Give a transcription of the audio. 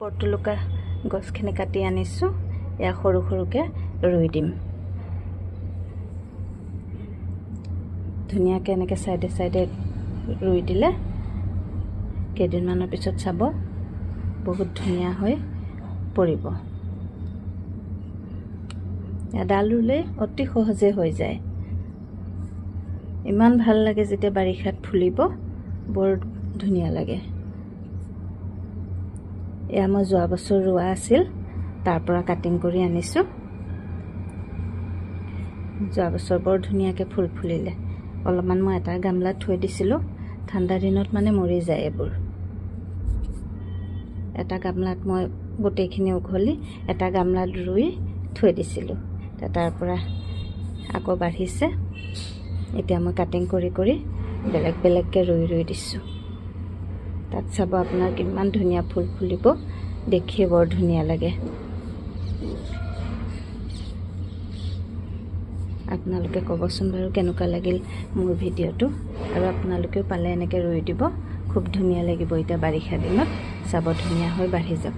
পৰ্তুলুকা গছখিনি কাটি আনিছোঁ। এয়া সৰু সৰুকৈ ৰুই দিম। ধুনীয়াকৈ এনেকৈ চাইডে চাইডে ৰুই দিলে কেইদিনমানৰ পিছত চাব বহুত ধুনীয়া হৈ পৰিব। এডাল ৰুলে অতি সহজে হৈ যায়। ইমান ভাল লাগে যেতিয়া বাৰিষাত ফুলিব, বৰ ধুনীয়া লাগে। এয়া মই যোৱা বছৰ ৰোৱা আছিল, তাৰ পৰা কাটিং কৰি আনিছোঁ। যোৱা বছৰ বৰ ধুনীয়াকৈ ফুল ফুলিলে। অলপমান মই এটা গামলাত থৈ দিছিলোঁ, ঠাণ্ডা দিনত মানে মৰি যায় এইবোৰ। এটা গামলাত মই গোটেইখিনি উঘলি এটা গামলাত ৰুই থৈ দিছিলোঁ। তাৰ পৰা আকৌ বাঢ়িছে। এতিয়া মই কাটিং কৰি কৰি বেলেগ বেলেগকৈ ৰুই দিছোঁ। তাত চাব আপোনাৰ কিমান ধুনীয়া ফুল ফুলিব, দেখিয়ে বৰ ধুনীয়া লাগে। আপোনালোকে ক'বচোন বাৰু কেনেকুৱা লাগিল মোৰ ভিডিঅ'টো, আৰু আপোনালোকেও পালে এনেকৈ ৰুই দিব, খুব ধুনীয়া লাগিব। এতিয়া বাৰিষা দিনত চাব ধুনীয়া হৈ বাঢ়ি যাব।